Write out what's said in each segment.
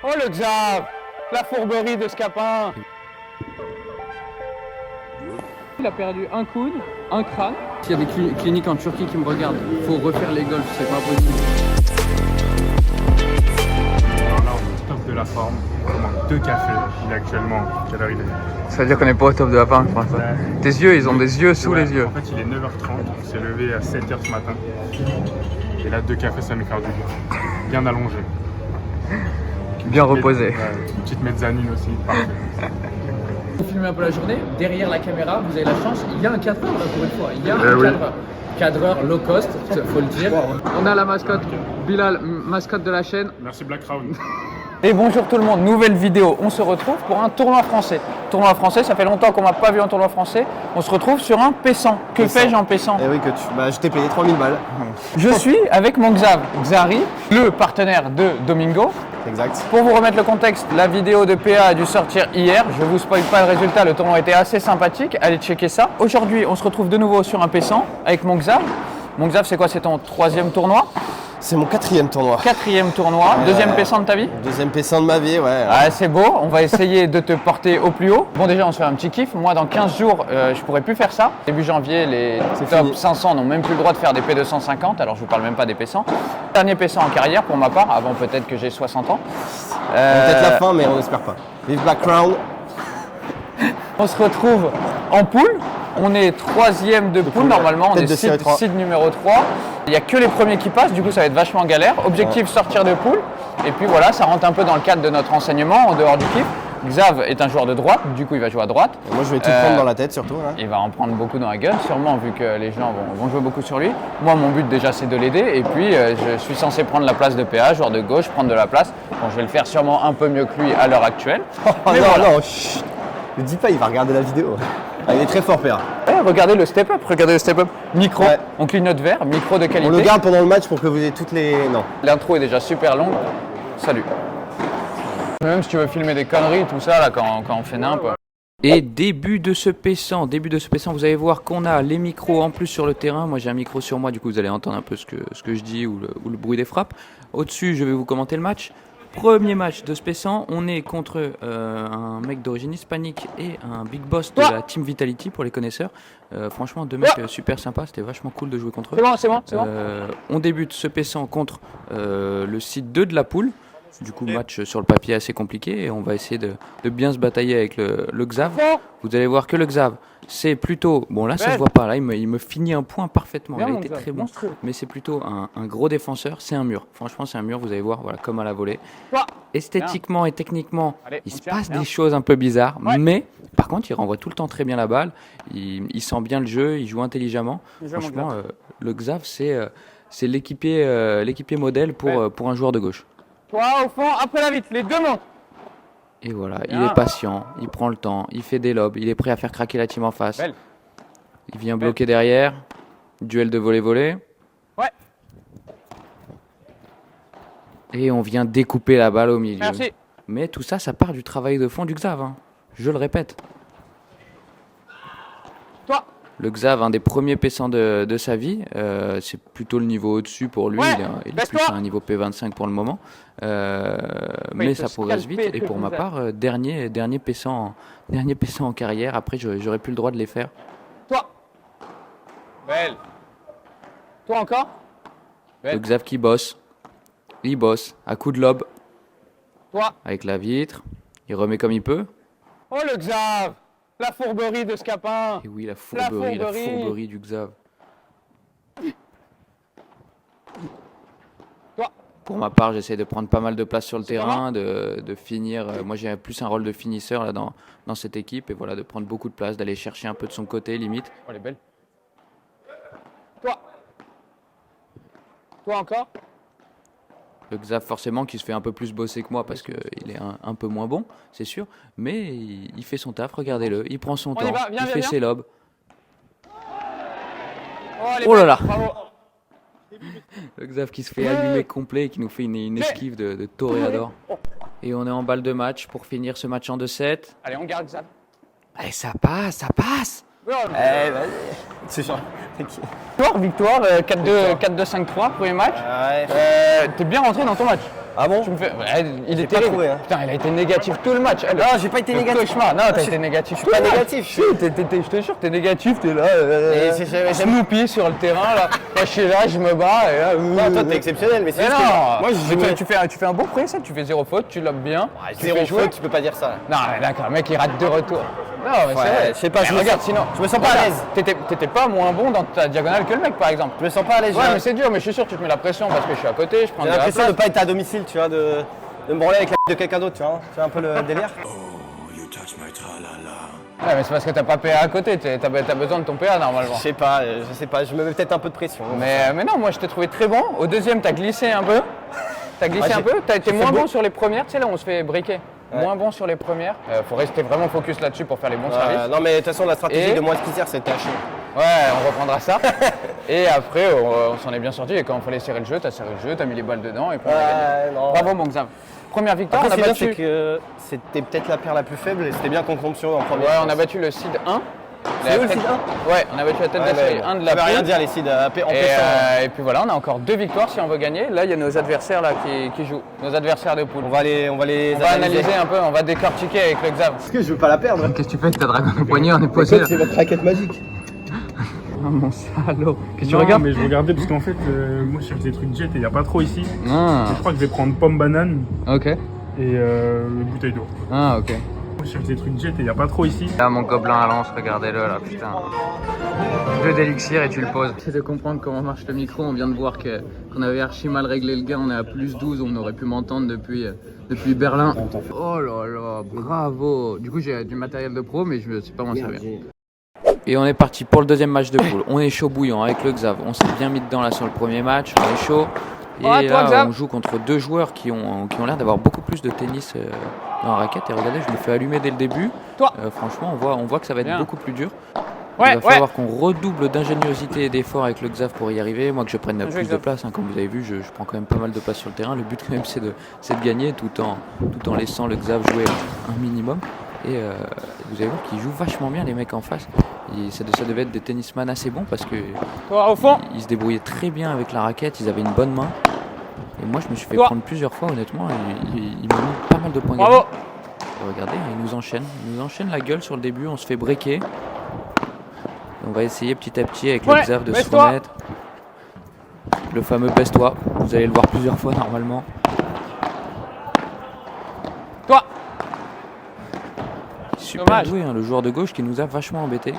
Oh le Xav, la fourberie de Scapin. Il a perdu un coude, un crâne. S'il y a des cliniques en Turquie qui me regardent, il faut refaire les golfs, c'est pas possible. Alors là, on est au top de la forme. On commande 2 cafés. Il est actuellement, quelle heure il est? Ça veut dire qu'on n'est pas au top de la forme, je pense. Ouais. Tes yeux, ils ont des yeux sous les yeux. En fait, il est 9h30. On s'est levé à 7h ce matin. Et là, 2 cafés, ça va nous faire du bien. Bien allongé. Bien reposé. Ouais, une petite mezzanine aussi. Parfait. Vous filmez un peu la journée, derrière la caméra, vous avez la chance, il y a un cadreur là pour une fois, il y a un cadreur. Cadreur low cost, faut le dire. On a la mascotte, Bilal, mascotte de la chaîne. Merci Black Crown. Et bonjour tout le monde, nouvelle vidéo. On se retrouve pour un tournoi français. Tournoi français, ça fait longtemps qu'on m'a pas vu en tournoi français. On se retrouve sur un P100. Que fais-je en P100? Eh oui, je t'ai payé 3000 balles. Je suis avec mon Xav, Xari, le partenaire de Domingo. Exact. Pour vous remettre le contexte, la vidéo de PA a dû sortir hier. Je vous spoil pas le résultat, le tournoi était assez sympathique. Allez checker ça. Aujourd'hui, on se retrouve de nouveau sur un P100 avec mon Xav. Mon Xav, c'est quoi? C'est ton 3e tournoi? C'est mon 4e tournoi. 4e tournoi. 2e P100 de ta vie? 2e P100 de ma vie, ouais. Ah, c'est beau, on va essayer de te porter au plus haut. Bon, déjà, on se fait un petit kiff. Moi, dans 15 jours, je pourrai plus faire ça. Début janvier, les top fini. 500 n'ont même plus le droit de faire des P250. Alors, je vous parle même pas des P100. Dernier P100 en carrière pour ma part, avant peut-être que j'ai 60 ans. Peut-être la fin, mais on n'espère pas. Vive Black Crown. On se retrouve en poule. On est 3e de poule normalement, on Tête est de série 3. seed numéro 3. Il n'y a que les premiers qui passent, du coup ça va être vachement galère. Objectif, sortir de poule. Et puis voilà, ça rentre un peu dans le cadre de notre enseignement, en dehors du kiff. Xav est un joueur de droite, du coup il va jouer à droite. Et moi, je vais tout prendre dans la tête, surtout. Hein. Il va en prendre beaucoup dans la gueule, sûrement, vu que les gens vont jouer beaucoup sur lui. Moi, mon but déjà, c'est de l'aider. Et puis, je suis censé prendre la place de PA, joueur de gauche, prendre de la place. Bon, je vais le faire sûrement un peu mieux que lui à l'heure actuelle. Oh Mais non, voilà. non, chut. Ne dis pas, il va regarder la vidéo. Ah, il est très fort, PA. Eh, regardez le step-up, regardez le step-up. Micro, Ouais. on clignote vert, micro de qualité. On le garde pendant le match pour que vous ayez toutes les... Non. L'intro est déjà super longue. Salut. Même si tu veux filmer des conneries, tout ça, là, quand on fait nimp. Et début de ce P100, vous allez voir qu'on a les micros en plus sur le terrain. Moi j'ai un micro sur moi, du coup vous allez entendre un peu ce que je dis ou le bruit des frappes. Au-dessus, je vais vous commenter le match. Premier match de ce P100, on est contre un mec d'origine hispanique et un big boss de la Team Vitality pour les connaisseurs. Franchement, 2 mecs super sympas, c'était vachement cool de jouer contre eux. C'est bon. On débute ce P100 contre le site 2 de la poule. Du coup, match sur le papier assez compliqué et on va essayer de bien se batailler avec le Xav. Vous allez voir que le Xav, c'est plutôt... Bon là, ça se voit pas. Là, il me finit un point parfaitement. Il a été très bon. Mais c'est plutôt un gros défenseur. C'est un mur. Franchement, c'est un mur. Vous allez voir, voilà, comme à la volée. Esthétiquement et techniquement, il se passe des choses un peu bizarres. Mais par contre, il renvoie tout le temps très bien la balle. Il sent bien le jeu. Il joue intelligemment. Franchement, le Xav, c'est l'équipier modèle pour un joueur de gauche. Toi, au fond, après la vite, les deux montent. Et voilà, il est patient, il prend le temps, il fait des lobes, il est prêt à faire craquer la team en face. Belle. Il vient bloquer derrière, duel de volley-volley. Ouais. Et on vient découper la balle au milieu. Merci. Mais tout ça, ça part du travail de fond du Xav, hein. Je le répète. Toi. Le Xav, un des premiers P100 de sa vie, c'est plutôt le niveau au-dessus pour lui, Ouais, il est plus à un niveau P25 pour le moment, mais ça progresse vite, et pour ma part, dernier P100 en carrière, après j'aurais plus le droit de les faire. Toi. Belle. Toi encore. Le Xav qui bosse, il bosse, à coup de lob, Toi. avec la vitre, il remet comme il peut. Oh le Xav, la fourberie de Scapin. Et oui, la fourberie du Xav. Toi. Pour ma part, j'essaie de prendre pas mal de place sur le terrain, de finir. Moi, j'ai plus un rôle de finisseur là, dans cette équipe. Et voilà, de prendre beaucoup de place, d'aller chercher un peu de son côté, limite. Oh, elle est belle. Toi. Toi encore. Le Xav, forcément, qui se fait un peu plus bosser que moi parce qu'il est un peu moins bon, c'est sûr. Mais il fait son taf, regardez-le. Il prend son temps, il fait ses lobes. Oh là là. Bravo. Le Xav qui se fait allumer complet et qui nous fait une esquive de toréador. Et on est en balle de match pour finir ce match en 2-7. Allez, on garde Xav. Allez, ça passe. Vas-y. C'est genre... Victoire, 4-2, 4-2, 5-3, premier match. Ouais. T'es bien rentré dans ton match. Ah bon? Tu me fais... Ouais, il J'ai est pas terrible. trouvé, hein. Putain, il a été négatif tout le match. Non, j'ai pas été Le négatif. cauchemar. Non, Je t'as suis- été négatif. je suis pas négatif. Si, je te jure, t'es négatif, t'es là. j'aime- Snoopy sur le terrain, là. Moi, je suis là, je me bats. Et là, Non, toi, t'es exceptionnel, mais c'est Mais juste non, que moi, mais tu fais un bon pré, ça, tu fais 0 faute, tu lobes bien. tu zéro fais jouer. faute, tu peux pas dire ça. Non, mais d'accord, le mec, il rate 2 retours. Non, mais Ouais, c'est vrai. je sais pas, Mais je me regarde, sens- sinon. je me sens pas à regarde, l'aise. T'étais pas moins bon dans ta diagonale que le mec, par exemple. Je me sens pas à l'aise. Ouais, mais c'est dur, mais je suis sûr que tu te mets la pression parce que je suis à côté, je prends J'ai de la l'impression place. de pas être à domicile, tu vois, de me branler avec la de quelqu'un d'autre, tu vois. Tu vois un peu le délire. Ouais, mais c'est parce que t'as pas PA à côté, t'as besoin de ton PA normalement. Je sais pas, je me mets peut-être un peu de pression. Mais non, moi je t'ai trouvé très bon. Au deuxième, t'as glissé un peu. T'as glissé Ouais, un peu, t'as été j'ai moins fait bon beau. sur les premières, tu sais là on se fait briquer. Ouais. Moins bon sur les premières. Faut rester vraiment focus là-dessus pour faire les bons services. Non, mais de toute façon, la stratégie Et- de moins squeezer, c'est tâcher. Ouais, on reprendra ça. Et après, on s'en est bien sorti. Et quand il fallait serrer le jeu, t'as serré le jeu, t'as mis les balles dedans et puis on a gagné. non. Bravo mon Xav. Première victoire, Après, on a c'est bien, battu. c'est que c'était peut-être la paire la plus faible et c'était bien qu'on compte sur eux en premier. Ouais, on a battu le seed 1. C'est La eux, le tête- seed Ouais, on a battu la tête de la série 1 de la Ça veut rien poule. dire les seeds en Et, PC. et puis voilà, on a encore 2 victoires si on veut gagner. Là, il y a nos adversaires là, qui jouent, nos adversaires de poule. On va les On va analyser un peu, on va décortiquer avec le Xav. Parce que je veux pas la perdre. Qu'est-ce que tu fais avec ta dragon au poignet? On est posé là. C'est votre raquette magique. Oh mon salaud. Qu'est-ce que tu Non, regardes? mais je regardais parce qu'en fait, moi je cherche des trucs jet et il n'y a pas trop ici. Ah, Je crois que je vais prendre pomme banane ok. et bouteille d'eau. Ah, ok. Moi je cherche des trucs jet et il n'y a pas trop ici. Là, mon gobelin à lance, regardez-le là, putain. 2 d'élixir et tu le poses. J'essaie de comprendre comment marche le micro. On vient de voir qu'on avait archi mal réglé le gain. On est à plus 12. On aurait pu m'entendre depuis Berlin. Oh là là, bravo. Du coup, j'ai du matériel de pro, mais je ne sais pas m'en servir. Et on est parti pour le deuxième match de poule. On est chaud bouillant avec le Xav. On s'est bien mis dedans là sur le premier match. On est chaud. Et Ouais, toi, là, Xav. on joue contre 2 joueurs qui ont l'air d'avoir beaucoup plus de tennis dans la raquette. Et regardez, je me fais allumer dès le début. Toi. Franchement, on voit que ça va être Bien. beaucoup plus dur. Ouais, Il va falloir qu'on redouble d'ingéniosité et d'efforts avec le Xav pour y arriver. Moi, que je prenne Bien joué, plus de Xav. place. Comme vous avez vu, je prends quand même pas mal de place sur le terrain. Le but, quand même, c'est de gagner tout en laissant le Xav jouer un minimum. Et vous allez voir qu'ils jouent vachement bien, les mecs en face. Et ça devait être des tennisman assez bons parce que Toi, au fond. ils se débrouillaient très bien avec la raquette. Ils avaient une bonne main. Et moi, je me suis fait Toi. prendre plusieurs fois, honnêtement. Et ils m'ont mis pas mal de points Bravo. gagnants. Et regardez, ils nous enchaînent la gueule sur le début. On se fait breaker. Et on va essayer petit à petit avec le Ouais, Xav de se baisse-toi. remettre. Le fameux baisse-toi. Vous allez le voir plusieurs fois normalement. Toi. Super Dommage. joué, hein, le joueur de gauche qui nous a vachement embêtés.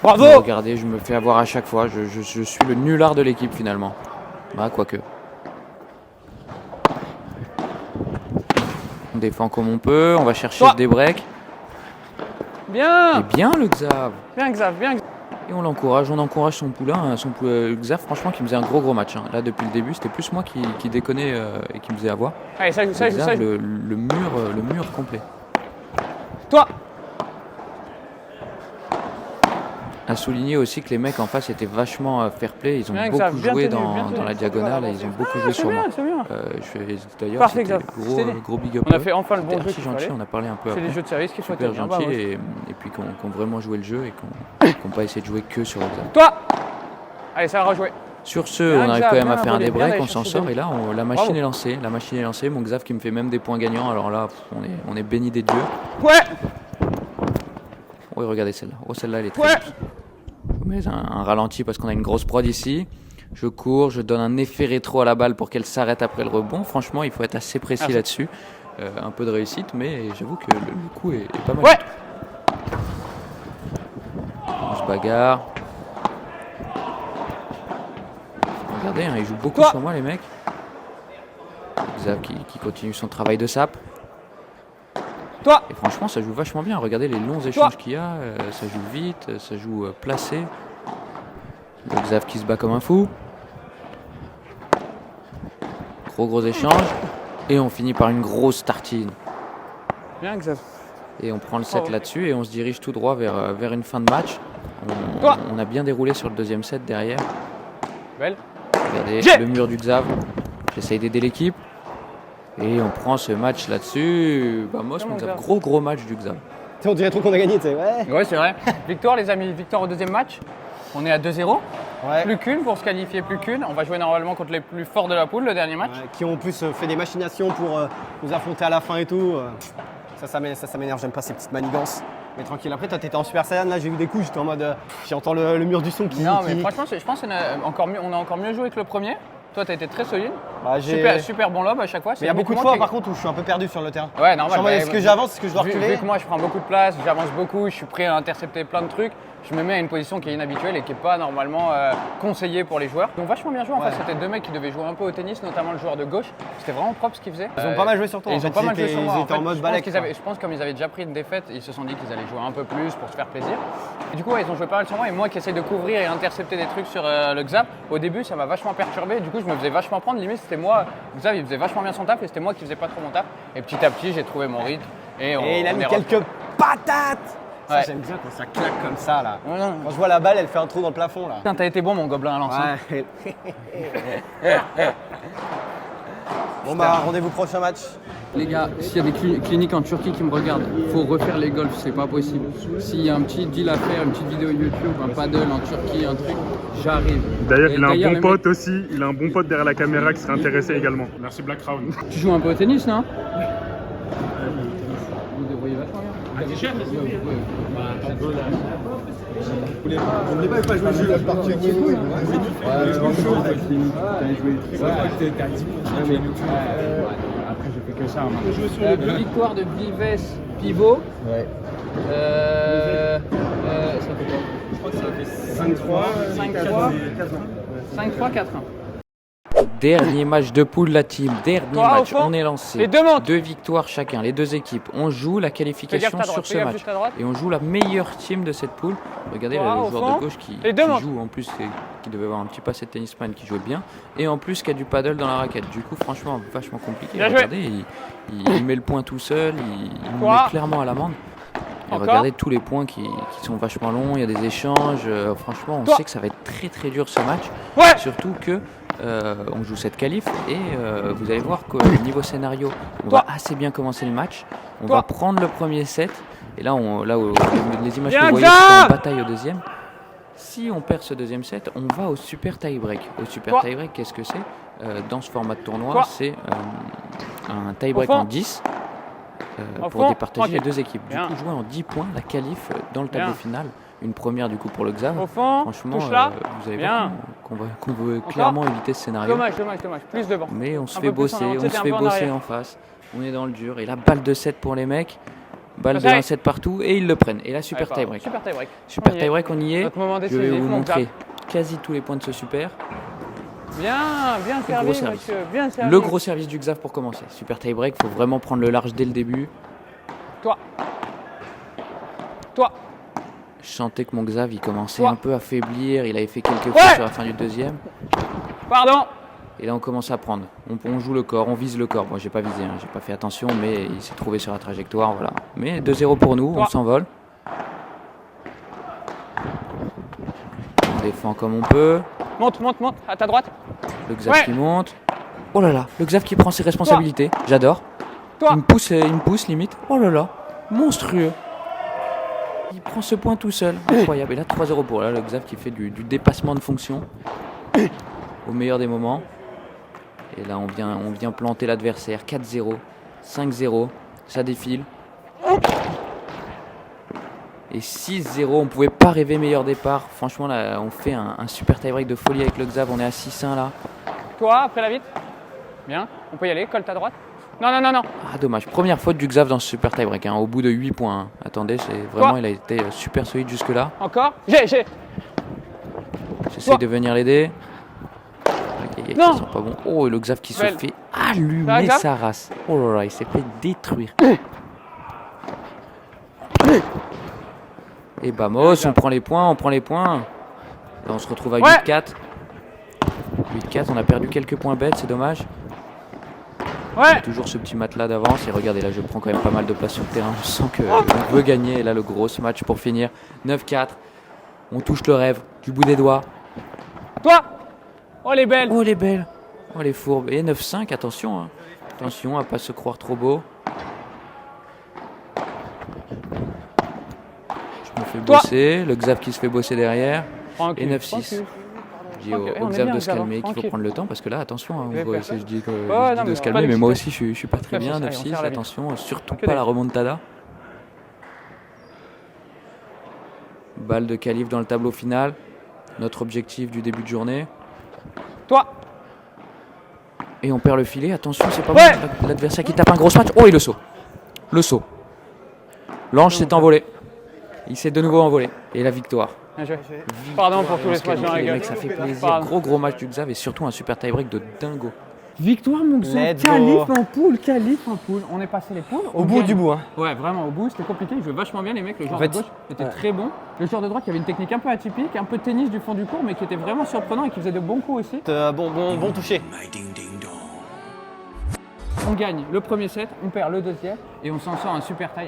Bravo. Regardez, je me fais avoir à chaque fois. Je suis le nulard de l'équipe finalement. Bah, quoique. On défend comme on peut. On va chercher Toi. des breaks. Bien. Et bien le Xav. Bien, Xav, bien. Et on l'encourage. On encourage son poulain. Le Xav, franchement, qui me faisait un gros match. Hein. Là, depuis le début, c'était plus moi qui déconnais et qui me faisait avoir. Allez, ça joue, ça Le joue, ça Xav, joue. le mur complet. Toi. À souligner aussi que les mecs en face étaient vachement fair play. Ils ont Bien, beaucoup Xav, bien joué tenu, bien dans tenu. la diagonale et ils ont beaucoup joué C'est sur bien, moi. c'est bien. D'ailleurs, Parfait, c'était Xav. gros big up. On a à eux. fait enfin le bon C'était jeu archi qu'il gentil, fallait. on a parlé un peu C'est après. les jeux de service qu'il faut Super tenir. gentil Bravo. et puis qu'on vraiment joué le jeu et qu'on pas essayé de jouer que sur le Xav. Toi. Allez, ça va rejouer. Sur ce, Bien, on arrive Xav, quand même à bien, faire bien, des bien breaks, allé on s'en chercher sort des- et là la machine Bravo. est lancée. La machine est lancée, mon Xav qui me fait même des points gagnants. Alors là, on est béni des dieux. Ouais. Oui, regardez celle-là. Oh, celle-là, elle est très Ouais. jolie. Je mets un ralenti parce qu'on a une grosse prod ici. Je cours, je donne un effet rétro à la balle pour qu'elle s'arrête après le rebond. Franchement, il faut être assez précis Merci. là-dessus. Un peu de réussite, mais j'avoue que le coup est pas mal. Ouais. On se bagarre. Regardez, hein, ils jouent beaucoup Toi. sur moi, les mecs. Xav qui continue son travail de sape. Toi. Et franchement, ça joue vachement bien. Regardez les longs échanges qu'il y a. Ça joue vite, ça joue placé. Le Xav qui se bat comme un fou. Gros échange. Et on finit par une grosse tartine. Bien, Xav. Et on prend le set Bravo. là-dessus et on se dirige tout droit vers une fin de match. Toi. On a bien déroulé sur le deuxième set derrière. Belle. Regardez J'ai. le mur du Xav. J'essaye d'aider l'équipe. Et on prend ce match là-dessus. Bah, Moss, Comment mon Xav. Xav Gros match du Xav. On dirait trop qu'on a gagné, tu sais. Ouais. Ouais, c'est vrai. Victoire, les amis. Victoire au deuxième match. On est à 2-0. Ouais. Plus qu'une pour se qualifier, plus qu'une. On va jouer normalement contre les plus forts de la poule le dernier match. Ouais, qui ont en plus fait des machinations pour nous affronter à la fin et tout. Ça m'énerve, j'aime pas ces petites manigances. Mais tranquille, après toi t'étais en Super Saiyan, là j'ai vu des coups, j'étais en mode, j'entends le mur du son qui... Non mais franchement je pense qu'on a encore mieux joué que le premier. Toi t'as été très solide, Bah, super bon lob à chaque fois. Mais il y a beaucoup de fois par contre où je suis un peu perdu sur le terrain. Ouais normal. Est-ce que j'avance, est-ce que je dois reculer? Vu que moi je prends beaucoup de place, j'avance beaucoup, je suis prêt à intercepter plein de trucs, je me mets à une position qui est inhabituelle et qui n'est pas normalement conseillée pour les joueurs. Ils ont vachement bien joué, en fait c'était deux mecs qui devaient jouer un peu au tennis, notamment le joueur de gauche. C'était vraiment propre ce qu'ils faisaient. Ils ont pas mal joué sur toi. Ils ont pas mal joué sur moi. Ils étaient en mode balèque. Je pense comme ils avaient déjà pris une défaite, ils se sont dit qu'ils allaient jouer un peu plus pour se faire plaisir. Et du coup ils ont joué pas mal sur moi et moi qui essaye de couvrir et intercepter des trucs sur le Xav, au début ça m'a vachement perturbé, du coup je me faisais vachement prendre, limite c'était moi, Xav il faisait vachement bien son taf et c'était moi qui faisais pas trop mon taf. Et petit à petit j'ai trouvé mon rythme et il a mis quelques patates. Ouais. J'aime bien quand ça claque comme ça là. Ouais. Quand je vois la balle, elle fait un trou dans le plafond là. Putain, t'as été bon mon gobelin à l'ancien. Ouais. Bon bah rendez-vous prochain match. Les gars, s'il y a des cliniques en Turquie qui me regardent, faut refaire les golfs, c'est pas possible. S'il y a un petit deal à faire, une petite vidéo YouTube, un paddle en Turquie, un truc, j'arrive. D'ailleurs, Et il a un bon même- pote aussi. Il a un bon pote derrière la caméra qui serait intéressé également. Merci Black Crown. Tu joues un peu au tennis, non? Vous devriez vachement bien. Après, j'ai fait que ça. Victoire de Vives Pivot. Ouais. Ça fait quoi? Je crois que ça fait 5-3, 4-1. Dernier match de poule la team, dernier Toi, match, au fond, on est lancé. les deux montent. 2 victoires chacun, les deux équipes. On joue la qualification sur ce match. juste à droite. Et on joue la meilleure team de cette poule. Regardez Toi, le au joueur fond, de gauche qui les deux montent. joue en plus, qui devait avoir un petit passé de tennisman qui jouait bien. Et en plus qui a du paddle dans la raquette. Du coup franchement vachement compliqué. Bien joué. Regardez, il met le point tout seul, il nous Toi. met clairement à l'amende. Et Encore. regardez tous les points qui sont vachement longs, il y a des échanges. Franchement on Toi. sait que ça va être très très dur ce match. Ouais. Surtout que on joue cette qualif et vous allez voir que niveau scénario, on Toi. va assez bien commencer le match. On Toi. va prendre le premier set et là, les images Bien, que vous voyez Xav. sont en bataille au deuxième. Si on perd ce deuxième set, on va au super tie break. Au super Toi. tie break, qu'est-ce que c'est dans ce format de tournoi? Toi. C'est un tie break Au fond. en 10 Au pour fond. départager les Tranquille. deux équipes. Du Bien. coup, jouer en 10 points la qualif dans le tableau Bien. final. Une première du coup pour le Xav. Au fond, Franchement, touche là. vous allez Bien. voir qu'on veut clairement éviter ce scénario. Dommage. Plus devant. Mais on se Un fait peu plus bosser, en avant, on se t'étais un fait peu en bosser arrière. en face. On est dans le dur. Et la balle de 7 pour les mecs. Balle de Ça y est. 1-7 partout et ils le prennent. Et là, super tie break. Super tie break. Super On y tie est. break, on y est. Notre moment Je décisif, vais vous mon montrer gars. quasi tous les points de ce super. Bien gros servi, service. monsieur. Bien servi. Le gros service du Xav pour commencer. Super tie break, faut vraiment prendre le large dès le début. Toi. Je sentais que mon Xav il commençait Toi. un peu à faiblir. Il avait fait quelques Ouais. fautes sur la fin du deuxième. Pardon. Et là, on commence à prendre. On joue le corps, on vise le corps. Moi, j'ai pas visé, hein, j'ai pas fait attention, mais il s'est trouvé sur la trajectoire. Voilà. Mais 2-0 pour nous, Toi. on s'envole. On défend comme on peut. Monte. À ta droite. Le Xav Ouais. qui monte. Oh là là, le Xav qui prend ses responsabilités. J'adore. Toi. Il me pousse limite. Oh là là, monstrueux. Il prend ce point tout seul. Incroyable. Et là, 3-0 pour là, le Xav qui fait du dépassement de fonction. Au meilleur des moments. Et là, on vient planter l'adversaire. 4-0, 5-0, ça défile. Et 6-0, on ne pouvait pas rêver meilleur départ. Franchement, là, on fait un super tie-break de folie avec le Xav. On est à 6-1 là. Toi, après la vite. Bien. On peut y aller. Colle ta droite. Non. Ah, dommage. Première faute du Xav dans ce super tie-break, hein, au bout de 8 points. Hein. Attendez, c'est vraiment, Toi. il a été super solide jusque-là. Encore. J'ai. J'essaie Toi. de venir l'aider. Non. Ils sont pas bons. Oh, et le Xav qui se Belle. fait Ça va, allumer Xav sa race. Oh là là, il s'est fait détruire. Et Bamos, on prend les points. Et on se retrouve à Ouais. 8-4. 8-4, on a perdu quelques points bêtes, c'est dommage. Ouais. Toujours ce petit matelas d'avance. Et regardez, là, je prends quand même pas mal de place sur le terrain. On sent qu'on veut gagner. Et là, le gros match pour finir. 9-4. On touche le rêve du bout des doigts. Toi. Oh les belles. Oh, les belles. Oh, les fourbes. Et 9-5, attention. Hein. Attention à pas se croire trop beau. Je me fais Toi. bosser. Le Xav qui se fait bosser derrière. Tranquille, et 9-6. tranquille. Je dis au Tranquille. On est Xav bien, de se Xav, calmer, qu'il faut tranquille. prendre le temps parce que là, attention, hein, Mais je dis que Ouais, je non, dis de mais se pas calmer, mais moi aussi d'excitation. je suis pas très bien. Allez, on 9-6, serre la vis. attention, surtout Que pas des- la remontada. Balle de calife dans le tableau final. Notre objectif du début de journée. Toi. Et on perd le filet. Attention, c'est pas Ouais. bon. L'adversaire qui tape un gros match. Oh, et le saut. Le saut. L'ange s'est envolé. Il s'est de nouveau envolé. Et la victoire. Bien joué. Pardon pour tous les Parce que smash dans la les gueule. mecs, ça fait plaisir. Pardon. Gros match du Xav et surtout un super tie-break de dingo. Victoire, mon Xav. Let's go. Qualif en poule, qualif en poule. On est passé les poules. Au on bout gagne. du bout. Hein. Ouais, vraiment au bout. C'était compliqué. Ils jouaient vachement bien, les mecs. Le joueur En fait, de gauche était ouais. très bon. Le joueur de droite qui avait une technique un peu atypique, un peu de tennis du fond du court, mais qui était vraiment surprenant et qui faisait de bons coups aussi. Bon toucher. On gagne le premier set, on perd le deuxième et on s'en sort un super tie.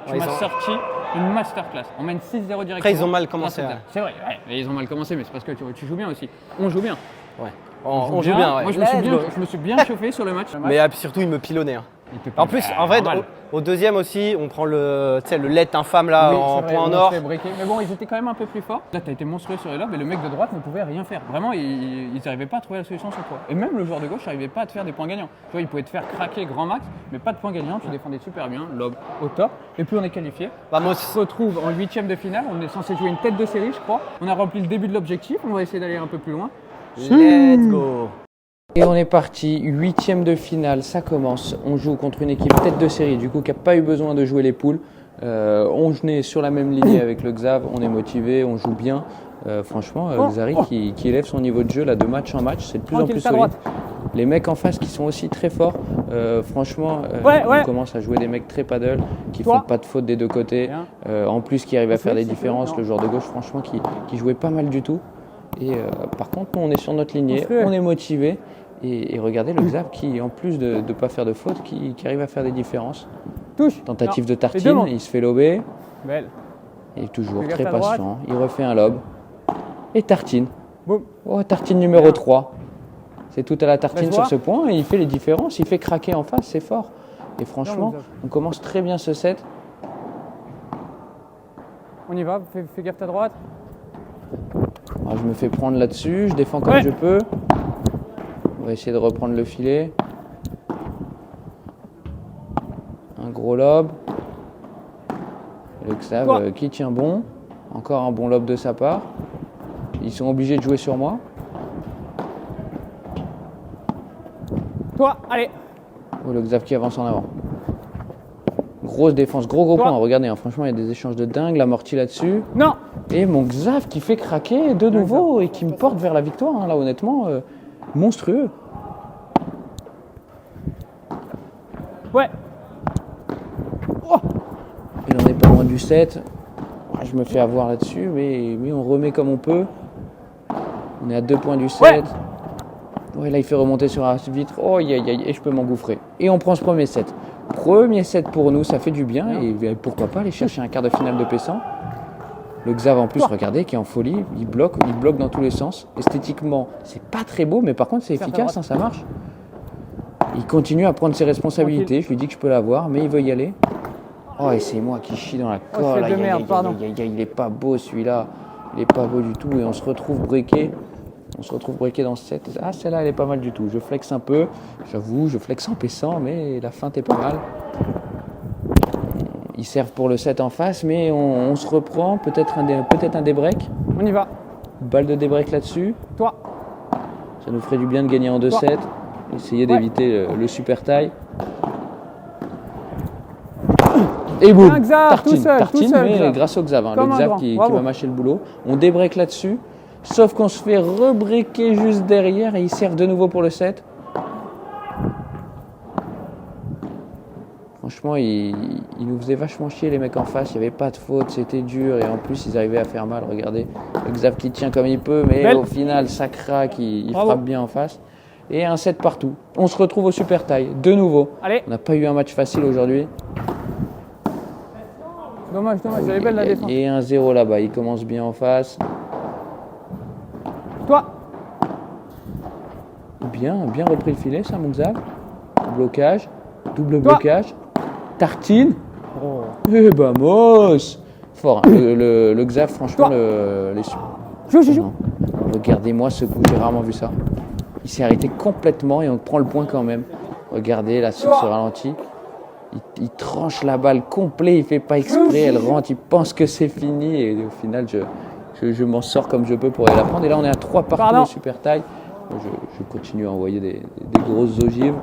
Tu Ouais, m'as ils ont- sorti une masterclass. On mène 6-0 directement. Après, ils ont mal commencé, grâce au ouais. tie. C'est vrai, ouais, mais ils ont mal commencé, mais c'est parce que tu joues bien aussi. On joue bien. Ouais. On joue bien. Ouais. Moi, je me suis bien chauffé sur le match. Mais surtout, il me pilonnait. Hein. Il te En plus, plaît. en vrai, Normal. au deuxième aussi, on prend le let infâme là Oui, en c'est vrai, point en on or. se fait breaker. Mais bon, ils étaient quand même un peu plus forts. Là, tu as été monstrueux sur les lobes et le mec de droite ne pouvait rien faire. Vraiment, ils n'arrivaient pas à trouver la solution sur toi. Et même le joueur de gauche n'arrivait pas à te faire des points gagnants. Tu vois, il pouvait te faire craquer grand max, mais pas de points gagnants. Tu défendais super bien, lobe au top. Et puis on est qualifié. Bah, moi On aussi. se retrouve en 8e de finale. On est censé jouer une tête de série, je crois. On a rempli le début de l'objectif. On va essayer d'aller un peu plus loin. Let's go. Et on est parti, 8e de finale, ça commence. On joue contre une équipe tête de série, du coup qui n'a pas eu besoin de jouer les poules. On est sur la même lignée avec le Xav, on est motivé, on joue bien. Franchement, Xari qui élève son niveau de jeu là, de match en match, c'est de plus en Tranquille, plus ta solide. droite. Les mecs en face qui sont aussi très forts, franchement, Ouais. on commence à jouer des mecs très paddle, qui Toi. font pas de faute des deux côtés. Bien. En plus qui arrivent à faire des c'est différences, non. le joueur de gauche franchement qui jouait pas mal du tout. Et par contre, nous on est sur notre lignée, Monstrueux. on est motivé. Et regardez le Xav qui, en plus de ne pas faire de faute, qui arrive à faire des différences. Touche. Tentative Non. de Et tartine, devant. il se fait lober. Belle. Et toujours Fais gaffe très à droite. patient. Il refait un lob. Et tartine. Boum. Oh, tartine numéro 3. C'est tout à la tartine Laisse sur voir. ce point et il fait les différences. Il fait craquer en face, c'est fort. Et franchement, Xav. on commence très bien ce set. On y va. Fais gaffe ta droite. Alors, je me fais prendre là-dessus. Je défends comme Ouais. je peux. On va essayer de reprendre le filet. Un gros lob. Le Xav Toi. qui tient bon. Encore un bon lob de sa part. Ils sont obligés de jouer sur moi. Toi, allez. Oh, le Xav qui avance en avant. Grosse défense, gros Toi. point. Regardez, hein, franchement, il y a des échanges de dingue. L'amorti là-dessus. Non. Et mon Xav qui fait craquer de nouveau et qui me porte vers la victoire. Hein, là, honnêtement, monstrueux. Ouais. Il en est pas loin du 7. Je me fais avoir là-dessus, mais on remet comme on peut. On est à 2 points du 7. Ouais, là, il fait remonter sur la vitre. Oh, aïe, aïe, aïe, et je peux m'engouffrer. Et on prend ce premier set. Premier set pour nous, ça fait du bien. Et pourquoi pas aller chercher un quart de finale de Pessan. Le Xav, en plus, regardez, qui est en folie. Il bloque dans tous les sens. Esthétiquement, c'est pas très beau, mais par contre, c'est efficace, hein, ça marche. Il continue à prendre ses responsabilités. Je lui dis que je peux l'avoir, mais il veut y aller. Oh, et c'est moi qui chie dans la c'est colle. de Aïe, aïe, merde, aïe, pardon. aïe, aïe, aïe, il est pas beau celui-là. Il est pas beau du tout. Et on se retrouve breaké. On se retrouve breaké dans ce set. Ah, celle-là, elle est pas mal du tout. Je flex un peu. J'avoue, je flex en paissant, mais la feinte est pas mal. Ils servent pour le set en face, mais on se reprend. Peut-être un débreak. On y va. Balle de débreak là-dessus. Toi. Ça nous ferait du bien de gagner en 2-7. Essayer d'éviter le super tie. Et boum, Un Xav, tartine, tout seul, tartine, tout seul, mais Xav. grâce au Xav, hein, le Comme un Xav grand, qui bravo. m'a mâché le boulot. On débreak là-dessus, sauf qu'on se fait rebreaker juste derrière et ils servent de nouveau pour le set. Franchement, ils nous faisaient vachement chier les mecs en face, il n'y avait pas de faute, c'était dur et en plus ils arrivaient à faire mal. Regardez, le Xav qui tient comme il peut, mais Belle. au final ça craque, il Bravo. frappe bien en face. Et un set partout. On se retrouve au super tie, de nouveau. Allez. On n'a pas eu un match facile aujourd'hui. Dommage, elle est belle la défense. Et un 0 là-bas, il commence bien en face. Toi. Bien repris le filet, ça, mon Xav. Blocage, double Toi. blocage. Tartine. Oh. Et vamos. Fort, hein. Le Xav, franchement, Toi. Non. Regardez-moi ce coup, j'ai rarement vu ça. Il s'est arrêté complètement et on prend le point quand même. Regardez là sur ce ralenti. Il tranche la balle complet, il fait pas exprès, elle rentre, il pense que c'est fini et au final je m'en sors comme je peux pour aller la prendre. Et là on est à 3 partout au super taille. Je continue à envoyer des grosses ogives.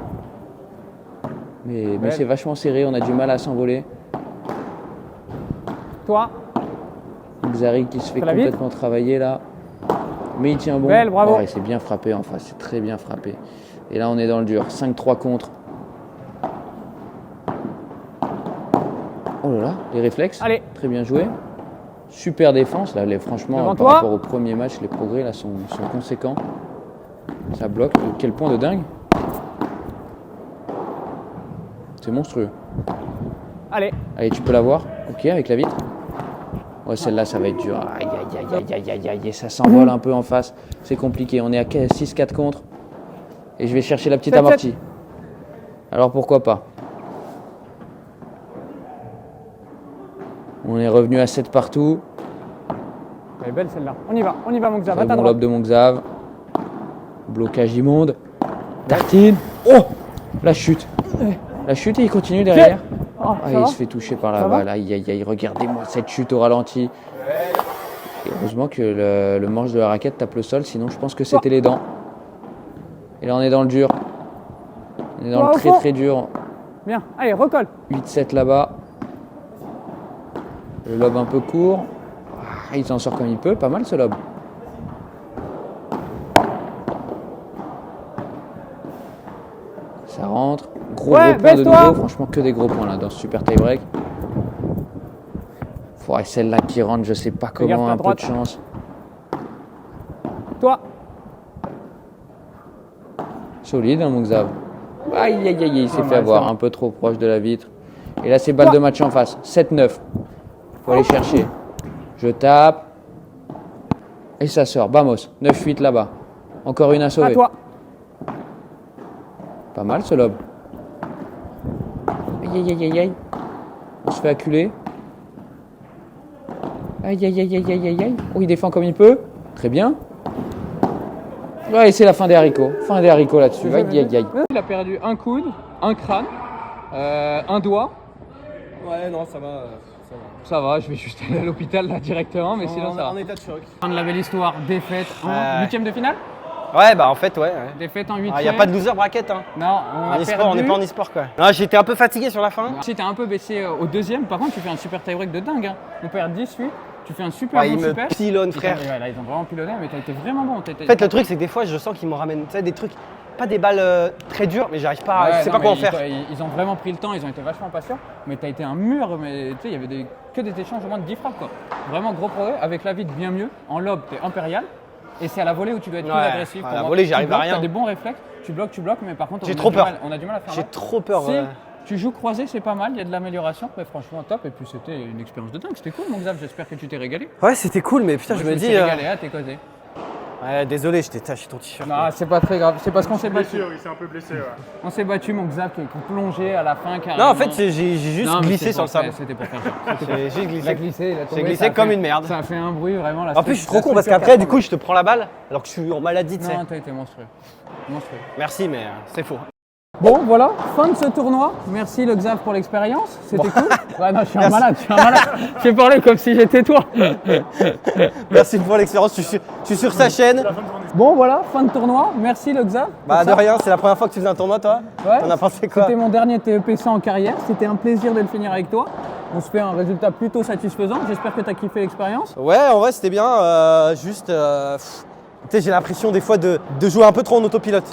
Mais c'est vachement serré, on a du mal à s'envoler. Toi. Xari qui se fait complètement travailler là. Mais il tient bon. Belle, bravo. Oh, il s'est bien frappé en face, c'est très bien frappé. Et là on est dans le dur, 5-3 contre. Oh là là, les réflexes, Allez. Très bien joué. Super défense, là, franchement, Devant par toi. rapport au premier match, les progrès là sont conséquents. Ça bloque, quel point de dingue. C'est monstrueux. Allez. Allez, tu peux la voir. Ok, avec la vitre. Ouais, celle-là, ça va être dur. Aïe, aïe, ça s'envole un peu en face. C'est compliqué. On est à 6-4 contre. Et je vais chercher la petite 7-7. amortie. Alors pourquoi pas. On est revenu à 7 partout. Elle est belle celle-là. On y va mon Xav. Très bon lob de mon Xav. Blocage immonde. Tartine. Oh, la chute. La chute et il continue derrière. Oh, Il se fait toucher par la balle. Aïe, aïe, aïe. Regardez-moi cette chute au ralenti. Et heureusement que le manche de la raquette tape le sol. Sinon, je pense que c'était les dents. Et là, on est dans le dur. On est dans le très dur. Bien. Allez, recolle. 8-7 là-bas. Le lob un peu court. Il s'en sort comme il peut. Pas mal ce lob. Ça rentre. Gros point de nouveau. Franchement, que des gros points là dans ce super tie break. Celle-là qui rentre, je sais pas comment. Un peu de chance. Toi. Solide, hein, mon Xav. Aïe, aïe, aïe, il s'est fait avoir un peu trop proche de la vitre. Et là, c'est balle de match en face. 7-9. Faut aller chercher. Je tape. Et ça sort. Vamos. 9-8 là-bas. Encore une à sauver. À toi. Pas mal ce lob. Aïe, aïe, aïe, aïe, aïe. On se fait acculer. Aïe, aïe, aïe, aïe, aïe, aïe, aïe. Oh, il défend comme il peut. Très bien. Ouais, c'est la fin des haricots. Fin des haricots là-dessus. Aïe, aïe, aïe. Il a perdu un coude, un crâne, un doigt. Ouais, non, ça va. Ça va, je vais juste aller à l'hôpital là directement, mais sinon ça va. En état de choc. Fin de la belle histoire, défaite en huitième de finale. Ouais, bah en fait, ouais. Défaite en huitième. Il n'y a pas de loser bracket. Hein. Non, On n'est pas en e-sport quoi. Non, j'étais un peu fatigué sur la fin. Si t'as un peu baissé au deuxième, par contre tu fais un super tie-break de dingue. Hein. On perd 10-8, tu fais un super bon Il me super. pilonne, frère. Ouais, là ils ont vraiment pilonné, mais t'as été vraiment bon. En fait, le truc, c'est que des fois, je sens qu'ils me ramènent des trucs, pas des balles très dures, mais j'arrive pas, je sais pas quoi en faire. Ils ont vraiment pris le temps, ils ont été vachement patients, mais t'as été un mur, mais tu sais, il y avait que des échanges au moins de 10 frappes quoi. Vraiment gros progrès, avec la vide bien mieux. En lob, t'es impérial. Et c'est à la volée où tu dois être plus agressif. À la volée, j'arrive à rien. Tu as des bons réflexes, tu bloques, mais par contre, j'ai trop peur. On a du mal à faire. J'ai trop peur. Si tu joues croisé, c'est pas mal, il y a de l'amélioration, mais franchement top. Et puis c'était une expérience de dingue, c'était cool mon Xav, j'espère que tu t'es régalé. Ouais, c'était cool, mais putain, Moi, je me dis. régalé à tes côtés. Ouais, désolé, je t'ai taché ton t-shirt. Non, c'est pas très grave, c'est parce qu'on s'est battu. Il s'est un peu blessé. Ouais. On s'est battu, mon Xav, qui est plongé à la fin carrément. Non, en fait, j'ai juste glissé sur le sable. C'était pour faire ça. J'ai juste glissé. Il a glissé, il a tombé, J'ai glissé comme une merde. Ça a fait un bruit vraiment. En plus, je suis trop con parce qu'après, du coup, je te prends la balle alors que je suis en maladie, tu sais. Non, t'as été monstrueux. Monstrueux. Merci, mais c'est faux. Bon, voilà, fin de ce tournoi. Merci le Xav pour l'expérience, c'était cool. Ouais, non, je suis un malade, J'ai parlé comme si j'étais toi. Merci pour l'expérience, je suis sur sa chaîne. Bon, voilà, fin de tournoi. Merci le Xav. Bah, de rien, c'est la première fois que tu faisais un tournoi, toi. Ouais, t'en as pensé quoi? C'était mon dernier TEP 100 en carrière. C'était un plaisir de le finir avec toi. On se fait un résultat plutôt satisfaisant. J'espère que tu as kiffé l'expérience. Ouais, en vrai, c'était bien. Tu sais, j'ai l'impression des fois de jouer un peu trop en autopilote.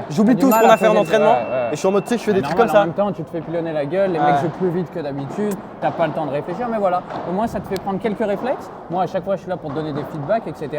J'oublie tout ce qu'on a fait en entraînement et je suis en mode, tu sais, je fais des trucs comme ça. En même temps, tu te fais pilonner la gueule, les mecs jouent plus vite que d'habitude, t'as pas le temps de réfléchir, mais voilà, au moins ça te fait prendre quelques réflexes. Moi, à chaque fois, je suis là pour te donner des feedbacks, etc.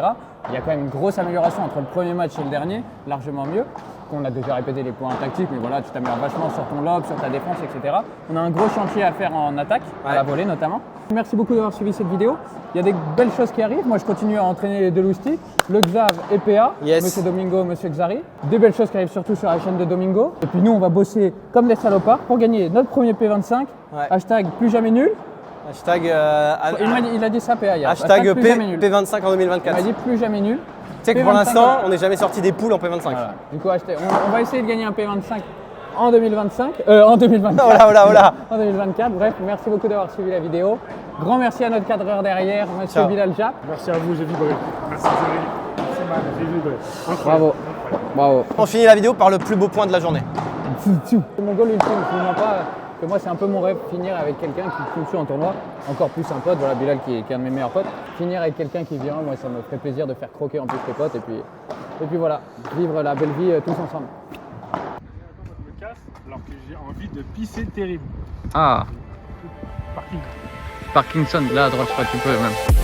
Il y a quand même une grosse amélioration entre le premier match et le dernier, largement mieux. On a déjà répété les points tactiques, mais voilà, tu t'améliores vachement sur ton lob, sur ta défense, etc. On a un gros chantier à faire en attaque, à la volée notamment. Merci beaucoup d'avoir suivi cette vidéo. Il y a des belles choses qui arrivent. Moi, je continue à entraîner les deux loustiques, le Xav et PA, Monsieur Domingo, Monsieur Xari. Des belles choses qui arrivent surtout sur la chaîne de Domingo. Et puis nous, on va bosser comme des salopards pour gagner notre premier P25. Hashtag plus jamais nul. Hashtag, Il a dit ça PA hier. hashtag plus jamais nul. P25 en Il 2024. m'a dit plus jamais nul. Tu sais que pour P25, l'instant, on n'est jamais sorti des poules en P25. Voilà. Du coup, on va essayer de gagner un P25 en 2025. En 2024. Voilà. En 2024. Bref, merci beaucoup d'avoir suivi la vidéo. Grand merci à notre cadreur derrière, monsieur Ciao. Bilal Jap. Merci à vous, j'ai vibré. Merci Thierry. Merci man, j'ai vibré. Bravo. Bravo. On finit la vidéo par le plus beau point de la journée. Mon goal ultime, je ne mens pas que moi c'est un peu mon rêve, finir avec quelqu'un qui me suit en tournoi, encore plus un pote, voilà Bilal qui est un de mes meilleurs potes. Finir avec quelqu'un qui vient, moi ça me ferait plaisir de faire croquer en plus les potes et puis voilà, vivre la belle vie tous ensemble. Je me casse alors que j'ai envie de pisser terrible. Ah, Parking. Parkinson, là à droite, je crois que tu peux même.